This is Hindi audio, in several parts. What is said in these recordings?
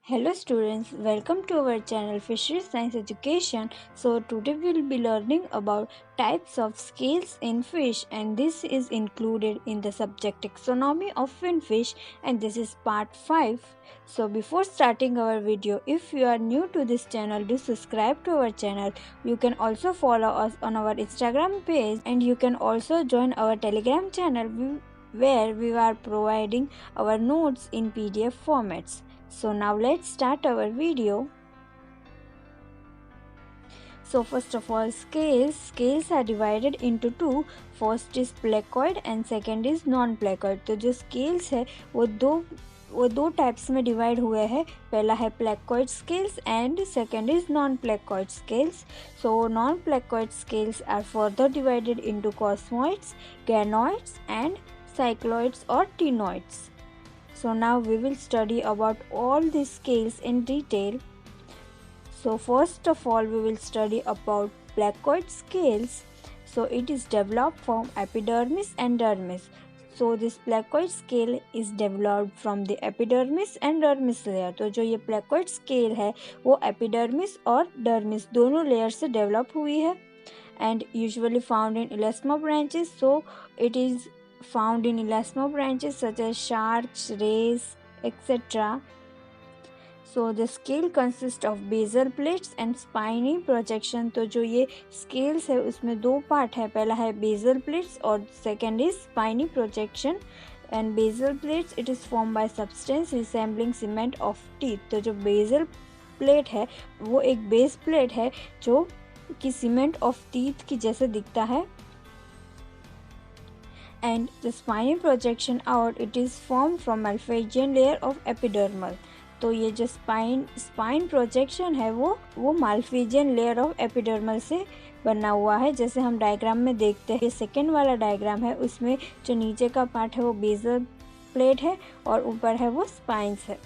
Hello students, welcome to our channel Fisheries Science Education. So today we will be learning about types of scales in fish, and this is included in the subject taxonomy of finfish, and this is part 5. So before starting our video, if you are new to this channel, do subscribe to our channel. You can also follow us on our Instagram page, and you can also join our Telegram channel where we are providing our notes in PDF formats. So now let's start our video. So first of all, scales are divided into two. First is placoid and second is non placoid. तो जो scales है वो दो टाइप्स में डिवाइड हुए हैं. पहला है placoid scales and second is non placoid scales. So non placoid scales are further divided into cosmoids, ganoids and cycloids or ctenoids. So now we will study about all these scales in detail. So first of all we will study about placoid scales. So it is developed from epidermis and dermis. So this placoid scale is developed from the epidermis and dermis layer. तो जो ये placoid scale है वो epidermis और dermis दोनों layer से develop हुई है and usually found in elasmo branches. So it is found in elasmo branches such as sharks, rays, etc. So the scale consists of basal plates and spiny projection. तो जो ये scales है उसमें दो part है. पहला है basal plates और second is spiny projection. And basal plates it is formed by substance resembling cement of teeth. तो जो basal plate है वो एक base plate है जो कि cement of teeth की जैसे दिखता है. And the spiny projection out it is formed from malphizian layer of epidermal. तो ये जो स्पाइन प्रोजेक्शन है वो माल्फिजियन लेयर ऑफ एपिडर्मल से बना हुआ है. जैसे हम डायग्राम में देखते हैं, ये सेकेंड वाला डायग्राम है उसमें जो नीचे का पार्ट है वो बेसल प्लेट है और ऊपर है वो स्पाइंस है.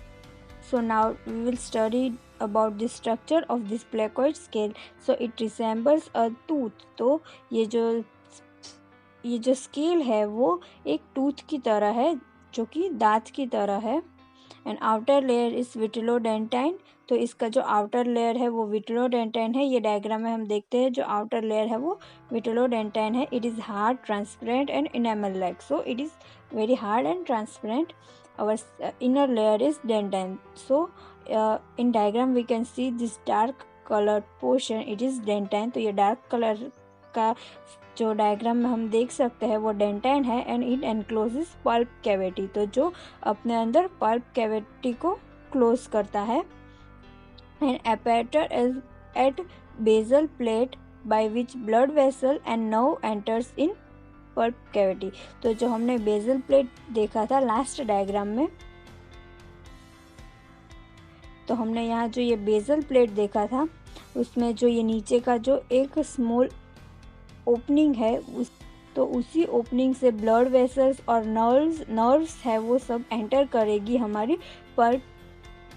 So now we will study about the structure of this placoid scale. So it resembles a tooth. तो ये जो स्केल है वो एक टूथ की तरह है जो कि दांत की तरह है. And outer layer is vitrodentine. तो इसका जो आउटर लेयर है वो विटिलोडेंटाइन है. ये डायग्राम में हम देखते हैं जो आउटर लेयर है वो विटिलोडेंटाइन है. It is hard, transparent and enamel like. So it is very hard and transparent. Our inner layer is dentine. So in diagram we can see this dark colour portion, it is dentine. तो ये डार्क कलर का जो डायग्राम में हम देख सकते हैं वो डेंटाइन है. And it encloses pulp cavity. तो जो अपने अंदर पल्प कैविटी को क्लोज करता है. And aperture is at basal plate by which blood vessel and nerve enters in pulp cavity. तो जो हमने बेसल प्लेट देखा था लास्ट डायग्राम में, तो हमने यहाँ जो ये बेसल प्लेट देखा था उसमें जो ये नीचे का जो एक स्मॉल ओपनिंग है उसी ओपनिंग से ब्लड वेसल्स और नर्व्स है वो सब एंटर करेगी हमारी पल्प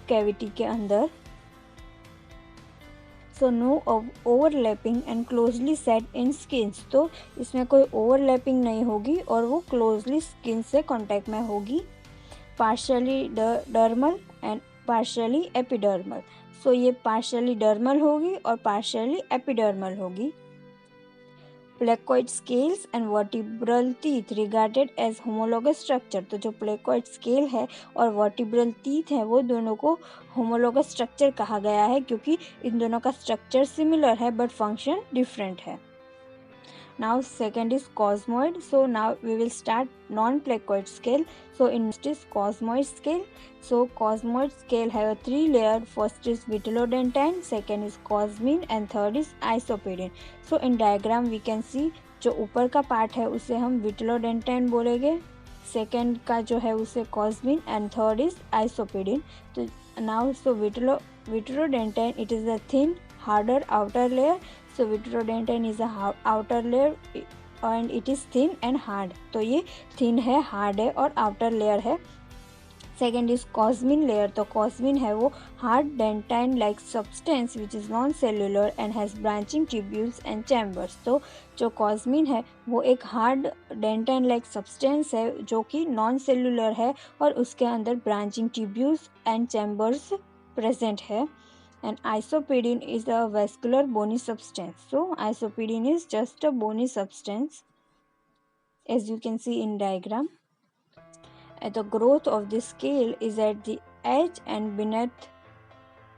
कैविटी के अंदर. So no overlapping and closely set in skins. तो इसमें कोई ओवरलैपिंग नहीं होगी और वो क्लोजली स्किन से कांटेक्ट में होगी. Partially dermal and partially epidermal. So ये पार्शियली डर्मल होगी और पार्शियली एपिडर्मल होगी. Placoid scales and vertebral teeth regarded as homologous structure. तो जो प्लेकोइड स्केल है और वर्टिब्रल टीथ है वो दोनों को होमोलोगस स्ट्रक्चर कहा गया है क्योंकि इन दोनों का स्ट्रक्चर सिमिलर है बट फंक्शन डिफरेंट है. Now second is cosmoid. So now we will start non-placoid scale. So in first is cosmoid scale. So cosmoid scale have a three layer. First is vitellodentine, second is cosmine and third is isopedine. So in diagram we can see जो ऊपर का पार्ट है उसे हम vitellodentine बोलेंगे, सेकेंड का जो है उसे cosmine and third is isopedine. तो now so vitellodentine it is a thin harder outer layer. So vitellodentine is a outer layer and it is thin and hard. तो ये thin है, hard है और outer layer है. Second is cosmine layer. तो cosmine है वो hard dentine like substance which is non-cellular and has branching tubules and chambers. तो जो cosmine है वो एक hard dentine like substance है जो कि non-cellular है और उसके अंदर branching tubules and chambers present है। And isopedine is a vascular bony substance. So isopedine is just a bony substance as you can see in diagram. And the growth of the scale is at the edge and beneath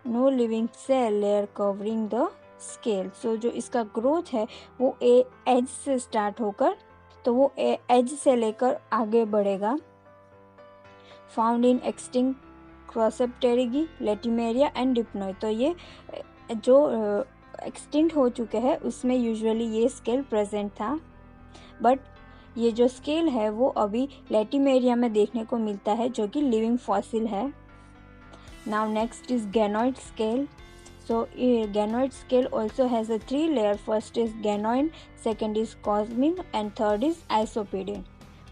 no living cell layer covering the scale. So जो इसका ग्रोथ है वो एज से स्टार्ट होकर तो वो एज से लेकर आगे बढ़ेगा। Found in extinct Crossopterygii, Latimeria and Dipnoi. तो ये जो एक्सटिंक्ट हो चुके हैं उसमें यूजुअली ये स्केल प्रेजेंट था, बट ये जो स्केल है वो अभी लेटिमेरिया में देखने को मिलता है जो कि लिविंग फॉसिल है। Now next is ganoid scale. So ganoid scale also has a 3 layer. First is ganoin, second is cosmine and third is isopedine.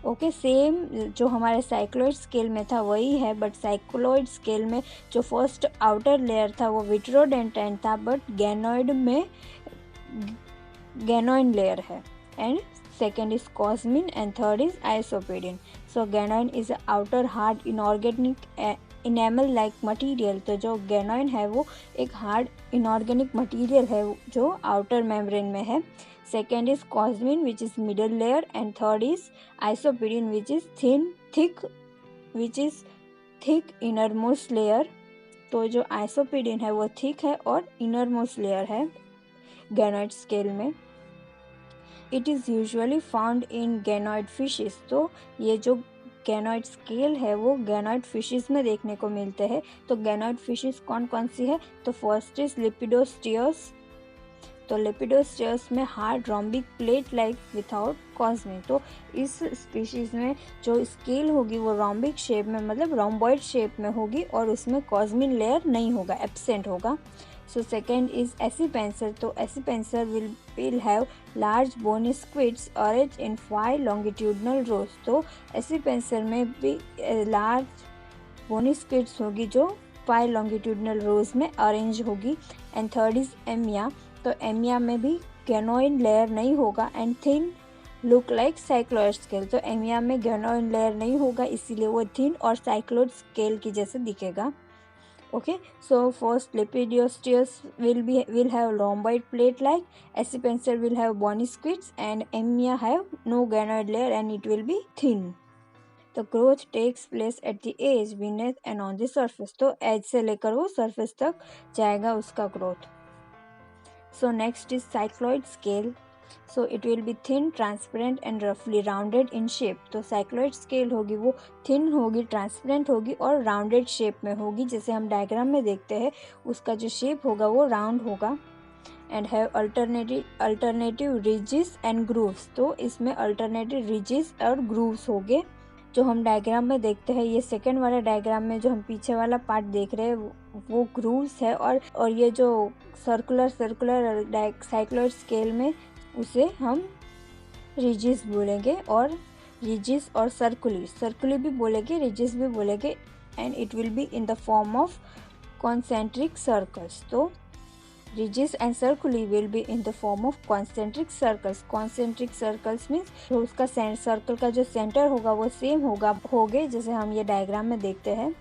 Okay, same जो हमारे साइक्लोइड स्केल में था वही है, बट साइक्लोइड स्केल में जो फर्स्ट आउटर लेयर था वो विट्रोडेंटाइन था, बट गैनोइड में गैनोइन लेयर है। And second is cosmin and third is isopedin. So ganoin is a outer hard inorganic enamel like material. तो जो ganoin है वो एक hard inorganic material है जो outer membrane में है। Second is cosmin which is middle layer and third is isopedin which is thick innermost layer. तो जो isopedin है वो thick है और innermost layer है ganoid scale में। It is usually found in ganoid fishes. तो ये जो गैनोइड स्केल है वो गैनोइड फिशेस में देखने को मिलते हैं। तो गैनोइड फिशेस कौन कौन सी है? तो फर्स्ट इज लेपिडोस्टियस। तो लेपिडोस्टियस में hard rhombic plate like without cosmine. तो इस स्पीशीज़ में जो स्केल होगी वो रोम्बिक शेप में, मतलब रोम्बॉइड शेप में होगी और उसमें कॉस्मिन लेयर नहीं होगा, एब्सेंट होगा। So second is Accipenser. तो Accipenser will have large bony squids arranged in 5 longitudinal rows. तो Accipenser में भी large bony squids होगी जो 5 longitudinal rows में अरेंज होगी। And third is एमिया। तो एमिया में भी गैनोइन लेयर नहीं होगा and thin look like cycloid scale. तो एमिया में गैनोइन लेयर नहीं होगा इसीलिए वो थिन और साइक्लोइड स्केल की जैसे दिखेगा। Okay, so first Lepidosteius will have rhomboid plate like, Accipenser will have bony squids and Amia have no ganoid layer and it will be thin. The growth takes place at the edge, beneath and on the surface. तो edge से लेकर वो surface तक जाएगा उसका growth. So next is cycloid scale. So it will be thin, transparent and roughly rounded in shape. तो cycloid scale होगी वो thin होगी, transparent होगी और rounded shape में होगी। जैसे हम डायग्राम में देखते हैं उसका जो shape होगा वो round होगा। and have alternative ridges and grooves. तो इसमें alternative ridges और grooves होंगे जो हम डायग्राम में देखते हैं। ये सेकेंड वाला डायग्राम में जो हम पीछे वाला पार्ट देख रहे हैं वो ग्रूव्स है और ये जो सर्कुलर साइक्लोइड स्केल में उसे हम रिजिस बोलेंगे और रिजिस और सर्कुली भी बोलेंगे, रिजिस भी बोलेंगे। And it will be in the form of concentric circles. तो ridges and circuli will be in the form of concentric circles. Concentric circles means तो उसका सर्कल का जो सेंटर होगा वो सेम होगे जैसे हम ये डायग्राम में देखते हैं।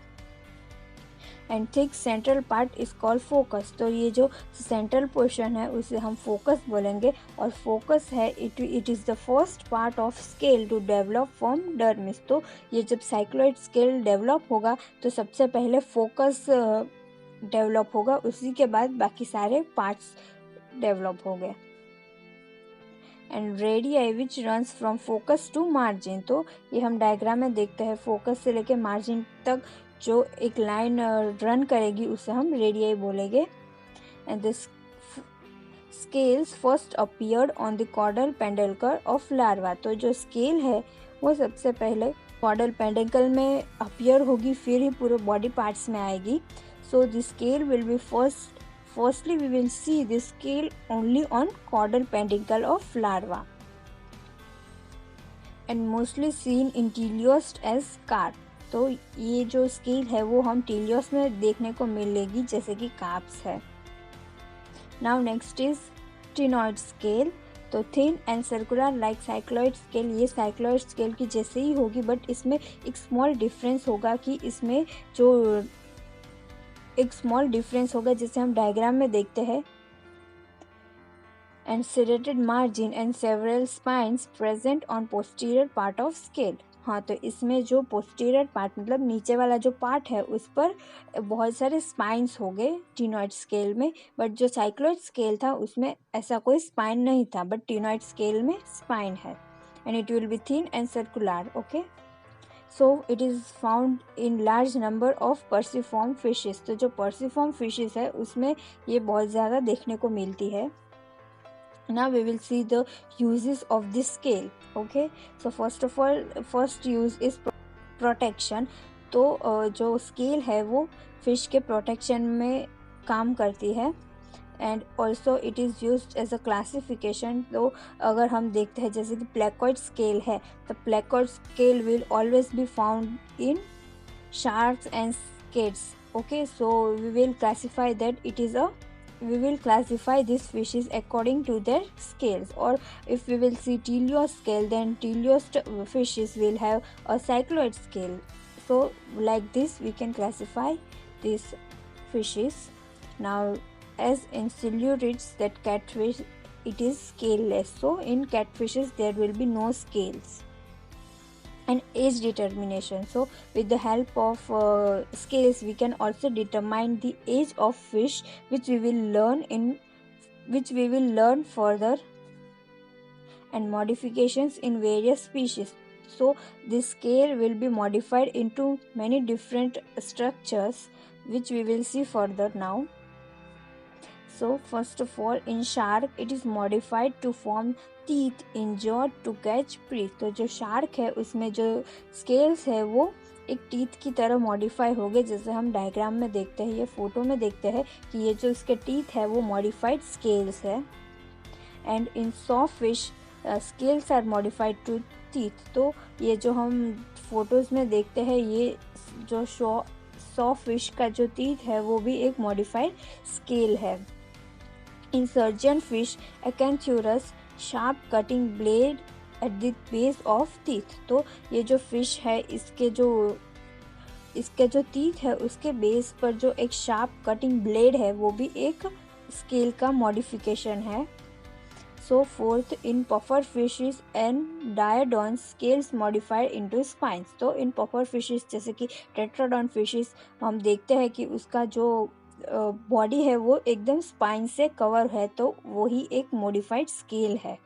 And thick central part is called focus. तो ये जो सेंट्रल पोर्शन है उसे हम फोकस बोलेंगे और फोकस है it is the first part of scale to develop from dermis. तो ये जब साइक्लोइड स्केल डेवलप होगा तो सबसे पहले फोकस डेवलप होगा, उसी के बाद बाकी सारे पार्ट्स डेवलप हो गए। And radii which runs from focus to margin. तो ये हम डायग्राम में देखते हैं फोकस से लेके मार्जिन तक जो एक लाइन रन करेगी उसे हम रेडियाई बोलेंगे। And this scales first appeared on the caudal peduncle of larva. तो जो स्केल है वो सबसे पहले कॉर्डल पेंडुकल में अपीयर होगी, फिर ही पूरे बॉडी पार्ट्स में आएगी। So the scale will be firstly we will see the scale only on caudal peduncle of larva and mostly seen in teleost as carp. तो ये जो स्केल है वो हम टेलियोस में देखने को मिलेगी जैसे कि कार्प्स है। Now next is ctenoid scale. तो thin and circular like cycloid scale. ये साइक्लोइड स्केल की जैसे ही होगी बट इसमें एक स्मॉल डिफरेंस होगा कि इसमें जो एक स्मॉल डिफरेंस होगा जैसे हम डायग्राम में देखते हैं। And serrated margin and several spines present on posterior part of scale। हाँ, तो इसमें जो पोस्टीरियर पार्ट मतलब नीचे वाला जो पार्ट है उस पर बहुत सारे स्पाइंस हो गए टिनॉइड स्केल में, बट जो साइक्लॉइड स्केल था उसमें ऐसा कोई स्पाइन नहीं था, बट टिनॉइड स्केल में स्पाइन है। And it will be thin and circular. Okay, so it is found in large number of perciform fishes. तो जो पर्सिफॉर्म फिशेस है उसमें ये बहुत ज़्यादा देखने को मिलती है। Now we will see the uses of this scale। okay, so first of all, first use is protection। तो जो स्केल है वो फिश के प्रोटेक्शन में काम करती है। And also it is used as a classification. तो अगर हम देखते हैं जैसे कि प्लेकॉइड स्केल है, तो placoid scale will always be found in sharks and skates. Okay, so we will classify that it is we will classify these fishes according to their scales, or if we will see teleost scale, then teleost fishes will have a cycloid scale। so like this we can classify these fishes। now as in silurids, that catfish, it is scaleless, so in catfishes there will be no scales। and age determination, so with the help of scales we can also determine the age of fish, which we will learn further, and modifications in various species। so this scale will be modified into many different structures, which we will see further now। so first of all, in shark it is modified to form teeth in jaw to catch prey। तो जो शार्क है उसमें जो स्केल्स है वो एक टीथ की तरह मॉडिफाई हो गए, जैसे हम डायग्राम में देखते हैं, ये फोटो में देखते हैं कि ये जो इसके टीथ है वो मॉडिफाइड स्केल्स है। And in saw fish scales are modified to teeth. तो ये जो हम फोटोज़ में देखते हैं, ये जो सॉ फिश का जो टीथ है वो भी एक मॉडिफाइड स्केल है। In surgeon fish, Acanthurus sharp cutting blade at the base of teeth। तो ये जो फिश है इसके जो टीथ है उसके बेस पर जो एक शार्प कटिंग ब्लेड है वो भी एक स्केल का मॉडिफिकेशन है। So fourth, in puffer fishes and Diodon scales modified into spines. तो इन पफर फिशेस जैसे कि टेट्राडॉन फिशेस हम देखते हैं कि उसका जो बॉडी है वो एकदम स्पाइन से कवर है, तो वो ही एक मॉडिफाइड स्केल है।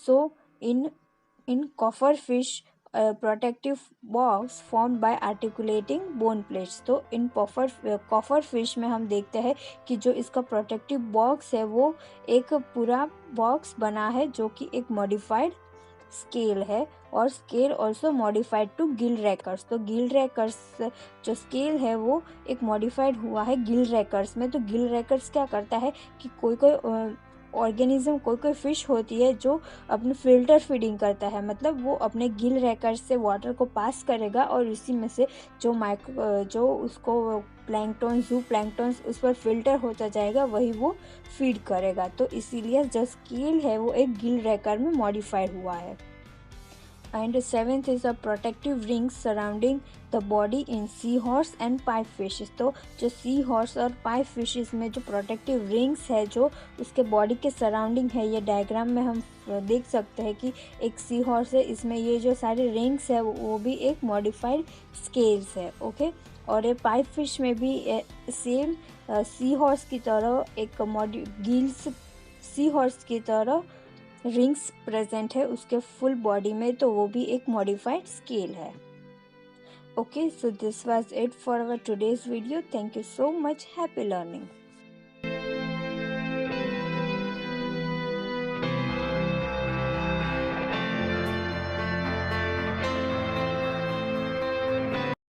So in coffer fish protective box formed by articulating bone plates. तो इन कॉफर फिश में हम देखते हैं कि जो इसका प्रोटेक्टिव बॉक्स है वो एक पूरा बॉक्स बना है जो कि एक मॉडिफाइड स्केल है, और scale also modified to gill rakers. तो गिल रैकर्स जो स्केल है वो एक मॉडिफाइड हुआ है गिल रैकर्स में। तो गिल रैकर्स क्या करता है कि कोई ऑर्गेनिज्म, कोई फिश होती है जो अपने फिल्टर फीडिंग करता है, मतलब वो अपने गिल रैकर्स से वाटर को पास करेगा और इसी में से जो उसको प्लैंकटन, जू प्लैंकटन उस पर फिल्टर होता जाएगा, वही वो फीड करेगा। तो इसीलिए जो स्केल है वो एक गिल रैकर में मॉडिफाइड हुआ है। And seventh is a protective rings surrounding the body in sea horse and pipe fishes. तो जो सी हॉर्स और पाइप फिशेस में जो प्रोटेक्टिव रिंग्स है जो उसके बॉडी के सराउंडिंग है, ये डायग्राम में हम देख सकते हैं कि एक सी हॉर्स है, इसमें ये जो सारे रिंग्स है वो भी एक मॉडिफाइड स्केल्स है। ओके, और ये पाइप फिश में भी सेम सी हॉर्स की तरह एक गिल्स सी हॉर्स की तरह रिंग्स प्रेजेंट है उसके फुल बॉडी में, तो वो भी एक मॉडिफाइड स्केल है। Okay, so this was it for our today's video. Thank you so much, happy learning.